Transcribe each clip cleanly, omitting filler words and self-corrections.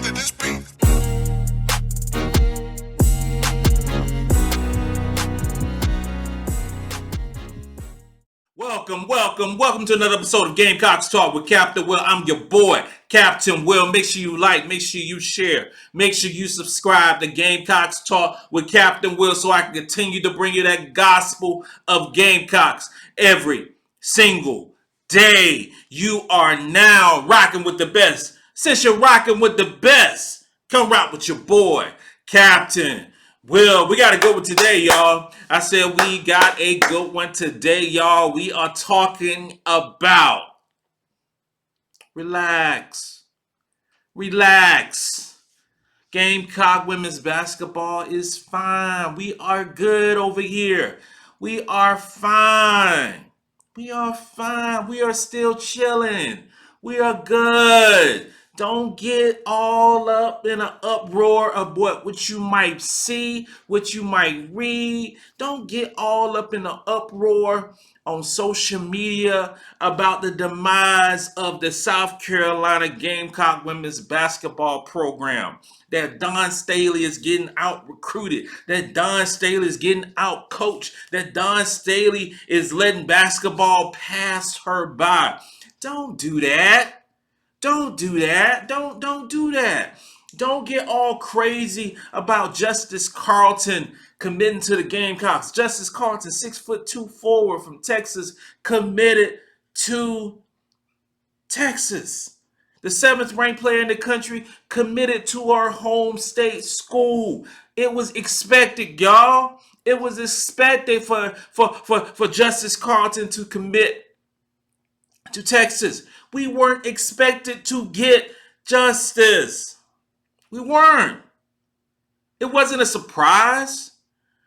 to this beat. Welcome to another episode of Gamecocks Talk with Captain Will. I'm your boy, Captain Will. Make sure you like, make sure you share, make sure you subscribe to Gamecocks Talk with Captain Will so I can continue to bring you that gospel of Gamecocks every single day. You are now rocking with the best. Since you're rocking with the best, come rock with your boy, Captain Will. We got a good one today, y'all. I said we got a good one today, y'all. We are talking about relax. Gamecock women's basketball is fine. We are good over here. We are fine. We are still chilling. We are good. Don't get all up in an uproar of what you might see, what you might read. Don't get all up in an uproar on social media about the demise of the South Carolina Gamecock women's basketball program. That Don Staley is getting out recruited, that Don Staley is getting out coached, that Don Staley is letting basketball pass her by. Don't do that. Don't do that. Don't do that. Don't get all crazy about Justice Carlton committing to the Gamecocks. Justice Carlton, 6'2" forward from Texas, committed to Texas. The 7th ranked player in the country committed to our home state school. It was expected, y'all. It was expected for Justice Carlton to commit to Texas. We weren't expected to get justice. We weren't. It wasn't a surprise.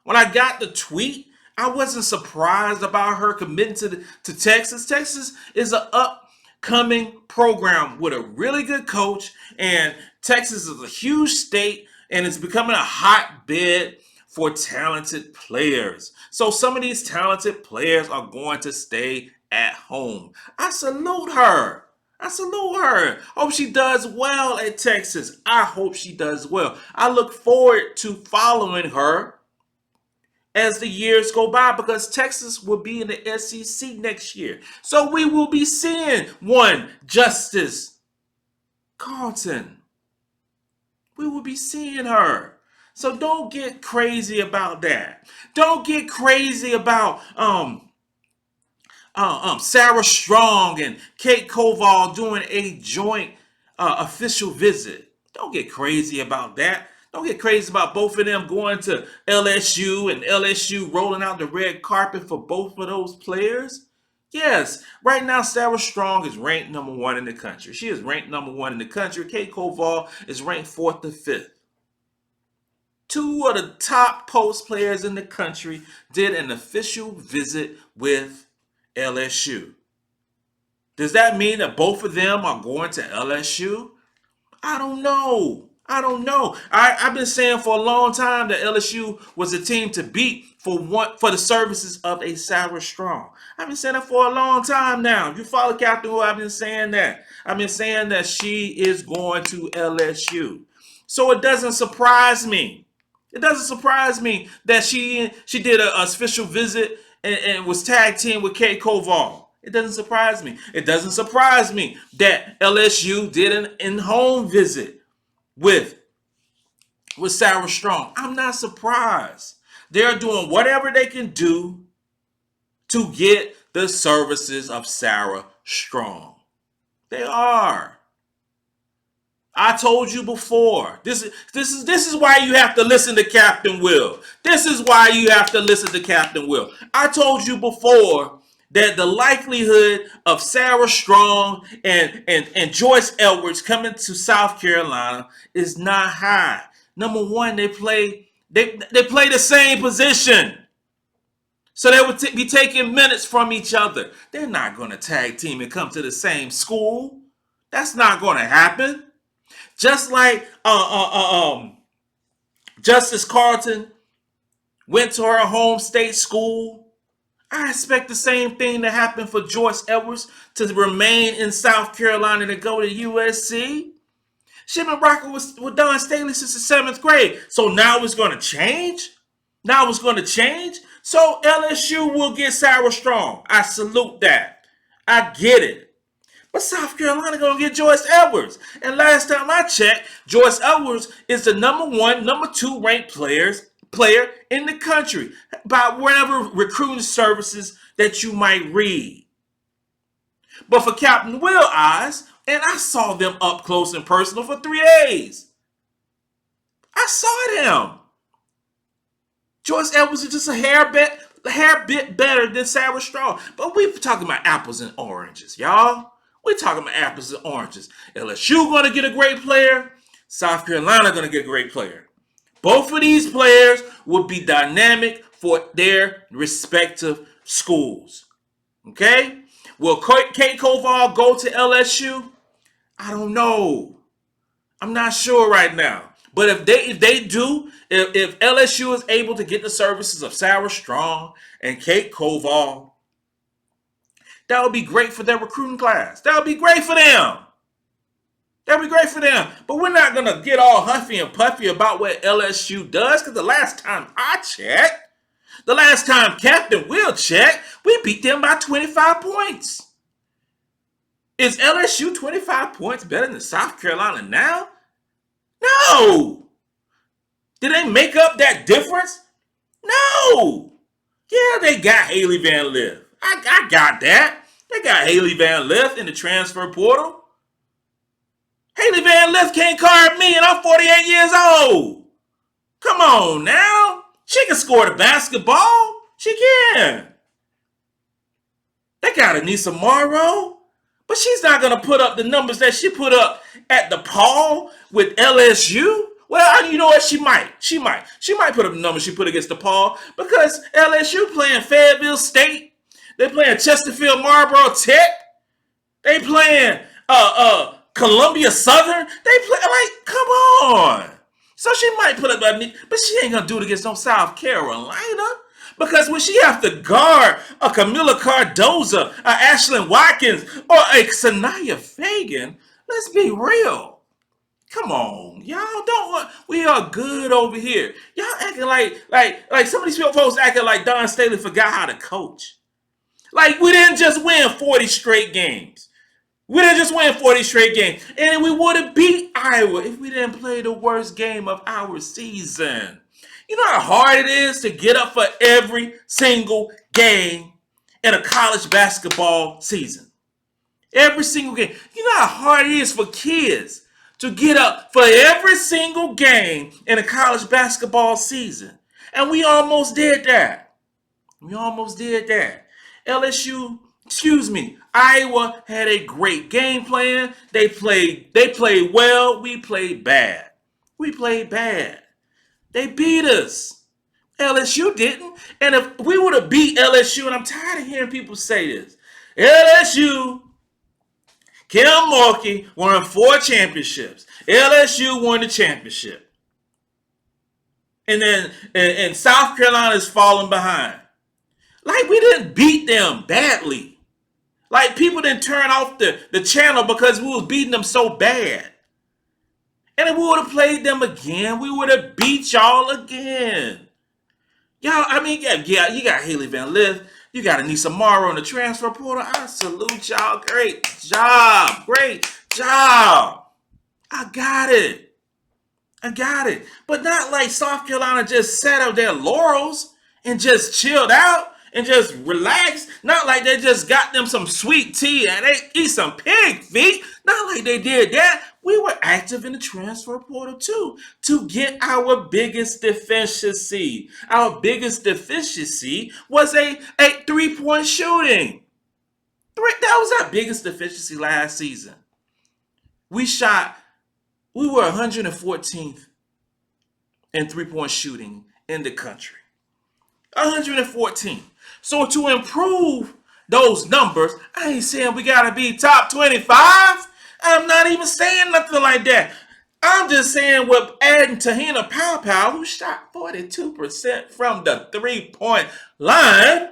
When I got the tweet, I wasn't surprised about her committing to Texas. Texas is an upcoming program with a really good coach, and Texas is a huge state, and it's becoming a hotbed for talented players. So some of these talented players are going to stay at home. I salute her. Hope she does well at Texas. I hope she does well. I look forward to following her as the years go by because Texas will be in the SEC next year. So we will be seeing one Justice Carlton. We will be seeing her. So don't get crazy about that. Don't get crazy about Sarah Strong and Kate Koval doing a joint official visit. Don't get crazy about that. Don't get crazy about both of them going to LSU and LSU rolling out the red carpet for both of those players. Yes, right now Sarah Strong is ranked number 1 in the country. She is ranked number 1 in the country. Kate Koval is ranked 4th to 5th. 2 of the top post players in the country did an official visit with LSU. Does that mean that both of them are going to LSU? I don't know. I've been saying for a long time that LSU was a team to beat for the services of a Sarah Strong. I've been saying that for a long time now. If you follow Captain Who, I've been saying that. I've been saying that she is going to LSU. So it doesn't surprise me. It doesn't surprise me that she did an official visit and was tag team with Kate Koval. It doesn't surprise me. It doesn't surprise me that LSU did an in-home visit with Sarah Strong. I'm not surprised. They're doing whatever they can do to get the services of Sarah Strong. They are. I told you before. This is why you have to listen to Captain Will. This is why you have to listen to Captain Will. I told you before that the likelihood of Sarah Strong and Joyce Edwards coming to South Carolina is not high. Number one, they play the same position. So they would be taking minutes from each other. They're not going to tag team and come to the same school. That's not going to happen. Just like Justice Carlton went to her home state school, I expect the same thing to happen for Joyce Edwards to remain in South Carolina to go to USC. She been rocking with Don Staley since the 7th grade. So now it's going to change? Now it's going to change? So LSU will get Sarah Strong. I salute that. I get it. But South Carolina going to get Joyce Edwards. And last time I checked, Joyce Edwards is the number 2 ranked player in the country by whatever recruiting services that you might read. But for Captain Will eyes, and I saw them up close and personal for 3 days. I saw them. Joyce Edwards is just a hair bit better than Sarah Strong. But we're talking about apples and oranges, y'all. We're talking about apples and oranges. LSU going to get a great player. South Carolina going to get a great player. Both of these players will be dynamic for their respective schools. Okay? Will Kate Koval go to LSU? I don't know. I'm not sure right now. But if they do, if LSU is able to get the services of Sarah Strong and Kate Koval, that would be great for their recruiting class. That would be great for them. That would be great for them. But we're not going to get all huffy and puffy about what LSU does, because the last time I checked, the last time Captain Will checked, we beat them by 25 points. Is LSU 25 points better than South Carolina now? No. Did they make up that difference? No. Yeah, they got Haley Van Lith. I got that. They got Haley Van Lith in the transfer portal. Haley Van Lith can't guard me, and I'm 48 years old. Come on now. She can score the basketball. She can. They got Anissa Morrow, but she's not going to put up the numbers that she put up at the Paul with LSU. Well, you know what? She might. She might put up the numbers she put against the Paul, because LSU playing Fayetteville State. They playing Chesterfield Marlboro Tech. They playing Columbia Southern. They play, like, come on. So she might put up that, but she ain't gonna do it against no South Carolina. Because when she have to guard a Camilla Cardoza, a Ashlyn Watkins, or a Sanaya Fagan, let's be real. Come on, y'all don't. We are good over here. Y'all acting like some of these folks acting like Don Staley forgot how to coach. Like, we didn't just win 40 straight games. We didn't just win 40 straight games. And we would have beat Iowa if we didn't play the worst game of our season. You know how hard it is to get up for every single game in a college basketball season? Every single game. You know how hard it is for kids to get up for every single game in a college basketball season. And we almost did that. Iowa had a great game plan. They played well. We played bad. They beat us. LSU didn't. And if we would have beat LSU, and I'm tired of hearing people say this, LSU, Kim Mulkey won 4 championships. LSU won the championship. And then South Carolina's falling behind. Like, we didn't beat them badly. Like, people didn't turn off the channel because we was beating them so bad. And if we would have played them again, we would have beat y'all again. Y'all, I mean, yeah, you got Haley Van Lith. You got Anissa Morrow in the transfer portal. I salute y'all. Great job. I got it. But not like South Carolina just sat on their laurels and just chilled out and just relaxed. Not like they just got them some sweet tea and they eat some pig feet. Not like they did that. We were active in the transfer portal too, to get our biggest deficiency. Our biggest deficiency was a 3-point shooting. That was our biggest deficiency last season. We were 114th in 3-point shooting in the country. 114th. So to improve those numbers, I ain't saying we gotta be top 25. I'm not even saying nothing like that. I'm just saying with adding Tahina Pow, who shot 42% from the 3-point line,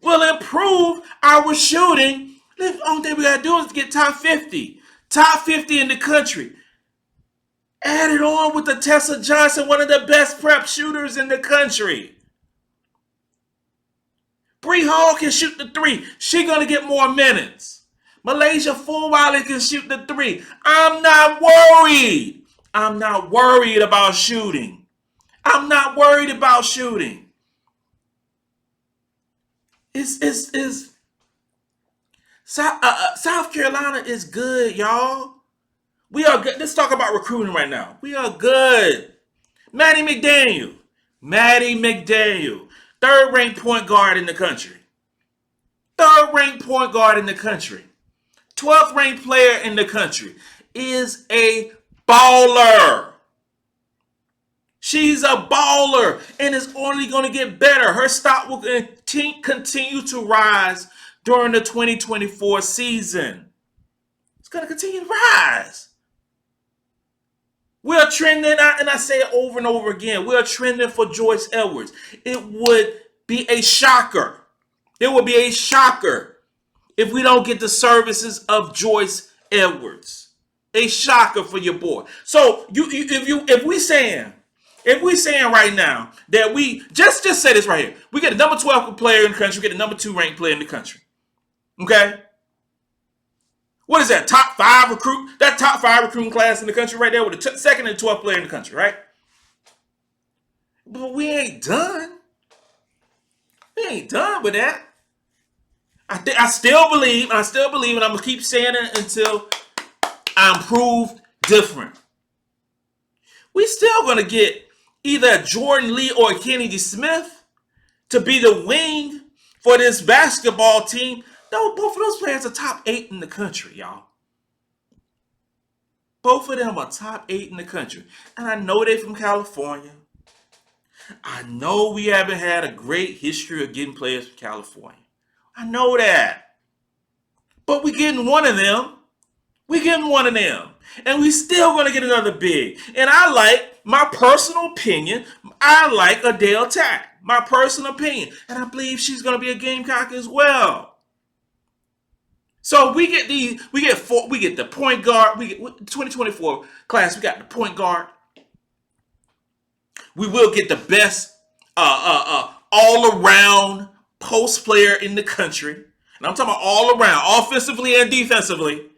will improve our shooting. The only thing we gotta do is get top 50 in the country. Added on with the Tessa Johnson, one of the best prep shooters in the country. Bree Hall can shoot the three. She gonna get more minutes. Malaysia Fulwiley can shoot the three. I'm not worried. I'm not worried about shooting. I'm not worried about shooting. South Carolina is good, y'all. We are good. Let's talk about recruiting right now. We are good. Maddie McDaniel. Third ranked point guard in the country. 12th ranked player in the country. Is a baller. She's a baller and is only going to get better. Her stock will continue to rise during the 2024 season. It's going to continue to rise. We're trending, and I say it over and over again, we're trending for Joyce Edwards. It would be a shocker. It would be a shocker if we don't get the services of Joyce Edwards. A shocker for your boy. So if we saying right now that we just say this right here, we get the number 12 player in the country, we get the number 2 ranked player in the country. Okay? What is that? Top 5 recruit? That top 5 recruiting class in the country right there with the second and 12th player in the country, right? But we ain't done. We ain't done with that. I still believe, and I'm gonna keep saying it until I'm proved different. We still gonna get either Jordan Lee or Kennedy Smith to be the wing for this basketball team. No, both of those players are top 8 in the country, y'all. Both of them are top 8 in the country. And I know they're from California. I know we haven't had a great history of getting players from California. I know that. But we're getting one of them. And we still going to get another big. And I like, my personal opinion, I like Adele Tack. My personal opinion. And I believe she's going to be a Gamecock as well. So we get the point guard. We get 2024 class. We got the point guard. We will get the best all around post player in the country, and I'm talking about all around, offensively and defensively.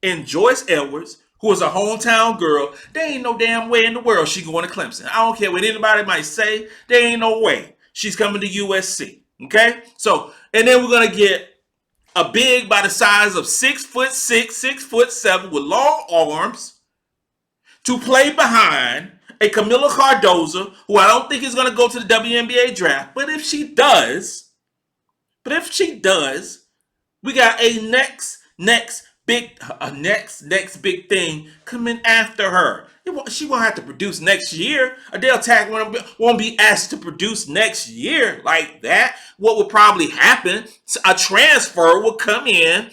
And Joyce Edwards, who is a hometown girl, there ain't no damn way in the world she going to Clemson. I don't care what anybody might say. There ain't no way she's coming to USC. Okay, so and then we're gonna get a big by the size of 6'6", 6'7", with long arms to play behind a Camila Cardozo, who I don't think is going to go to the WNBA draft. But if she does, we got a next big thing coming after her. She won't have to produce next year. Adele Tack won't be asked to produce next year like that. What will probably happen, a transfer will come in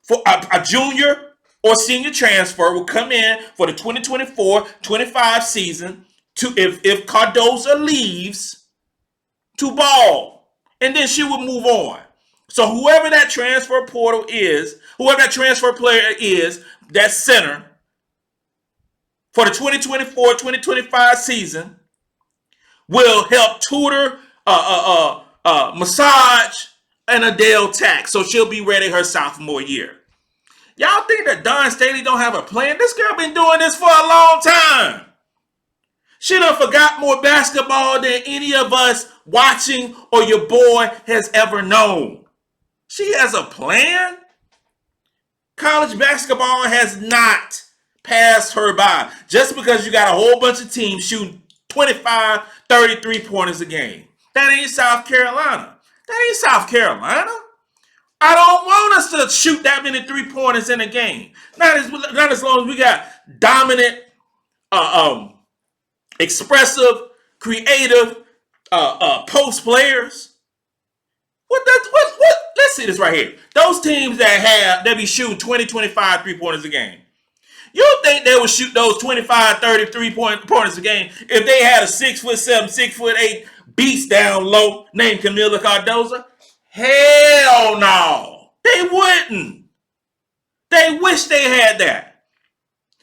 for a junior or senior transfer will come in for the 2024-25 season to if Cardozo leaves to ball. And then she will move on. So whoever that transfer portal is, whoever that transfer player is, that center, for the 2024-2025 season, will help tutor, massage, and Adele Tack. So she'll be ready her sophomore year. Y'all think that Dawn Staley don't have a plan? This girl been doing this for a long time. She done forgot more basketball than any of us watching or your boy has ever known. She has a plan. College basketball has not passed her by just because you got a whole bunch of teams shooting 25, 33 pointers a game. That ain't South Carolina. I don't want us to shoot that many 3-pointers in a game. Not as long as we got dominant, expressive, creative post players. What? Let's see this right here. Those teams that be shooting 20, 25 3-pointers a game. You think they would shoot those 25, 30 3-pointers a game if they had a 6'7", 6'8" beast down low named Camila Cardozo? Hell no. They wouldn't. They wish they had that.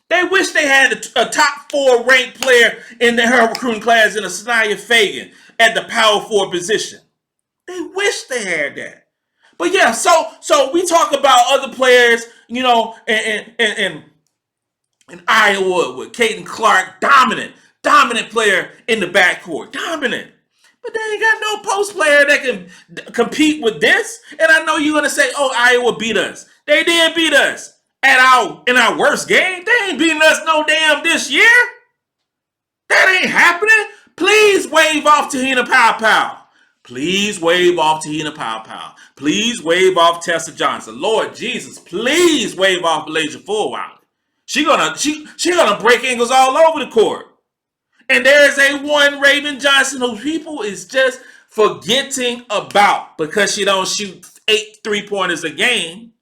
They wish they had a top 4 ranked player in her recruiting class in a Sanaya Fagan at the power forward position. They wish they had that. But yeah, so we talk about other players, you know, in Iowa with Caden Clark, dominant player in the backcourt, dominant. But they ain't got no post player that can compete with this. And I know you're gonna say, "Oh, Iowa beat us." They did beat us in our worst game. They ain't beating us no damn this year. That ain't happening. Please wave off Tahina Pow. Please wave off Tahina Pow. Please wave off Tessa Johnson. Lord Jesus, please wave off Elijah Fulwiler. She gonna break ankles all over the court. And there is a one Raven Johnson who people is just forgetting about because she don't shoot 8 3-pointers a game.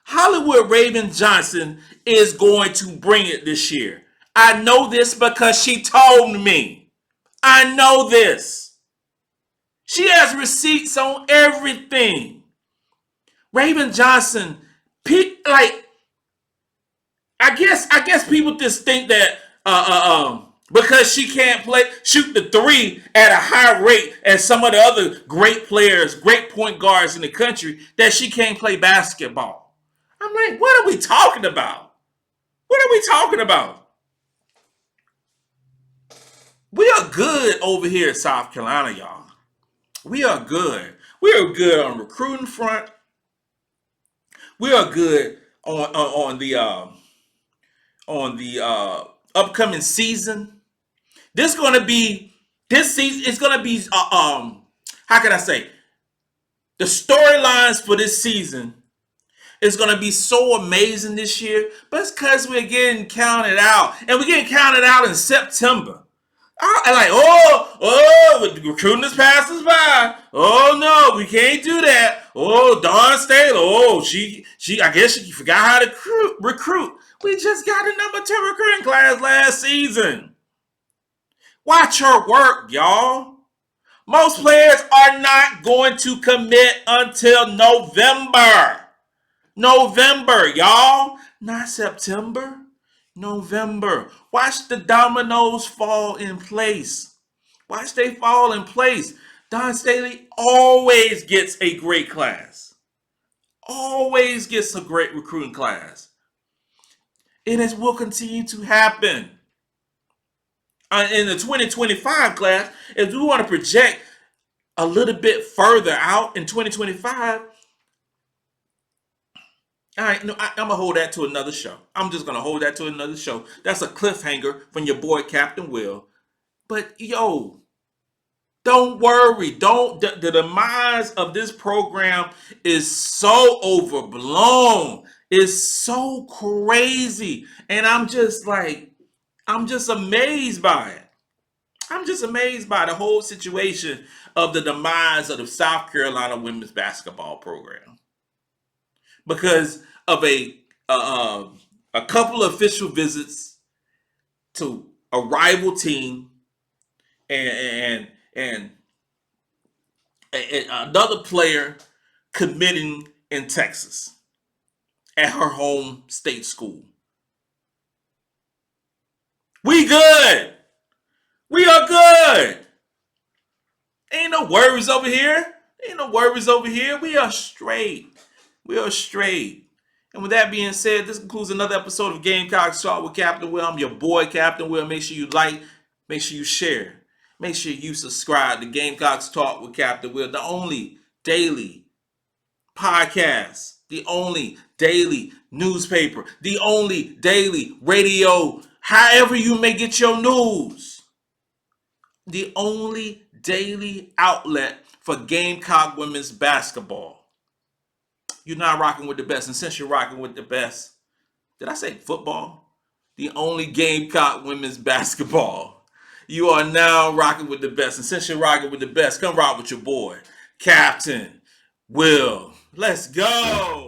Hollywood Raven Johnson is going to bring it this year. I know this because she told me. I know this. She has receipts on everything. Raven Johnson, like, I guess people just think that because she can't shoot the 3 at a high rate as some of the other great players, great point guards in the country, that she can't play basketball. I'm like, what are we talking about? What are we talking about? We are good over here in South Carolina, y'all. We are good. We are good on the recruiting front. We are good on the upcoming season. This season is gonna be how can I say, the storylines for this season is gonna be so amazing this year, but it's because we're getting counted out, and we're getting counted out in September. I like, recruiting is passing by. Oh no, we can't do that. Oh, Dawn Staley. I guess she forgot how to recruit. We just got a number 2 recruiting class last season. Watch her work, y'all. Most players are not going to commit until November. November, y'all. Not September. November. Watch the dominoes fall in place. Watch they fall in place. Dawn Staley always gets a great class. Always gets a great recruiting class. And it will continue to happen. In the 2025 class, if we want to project a little bit further out in 2025, all right, no, I'm going to hold that to another show. I'm just going to hold that to another show. That's a cliffhanger from your boy, Captain Will. But, yo, don't worry. The demise of this program is so overblown. It's so crazy. And I'm just amazed by it. I'm just amazed by the whole situation of the demise of the South Carolina women's basketball program. Because of a couple of official visits to a rival team and another player committing in Texas at her home state school. We good. We are good. Ain't no worries over here. We are straight. We are straight. And with that being said, this concludes another episode of Gamecocks Talk with Captain Will. I'm your boy, Captain Will. Make sure you like, make sure you share, make sure you subscribe to Gamecocks Talk with Captain Will, the only daily podcast, the only daily newspaper, the only daily radio, however you may get your news. The only daily outlet for Gamecock women's basketball. You're not rocking with the best. And since you're rocking with the best, did I say football? The only Gamecock women's basketball. You are now rocking with the best. And since you're rocking with the best, come rock with your boy, Captain Will. Let's go.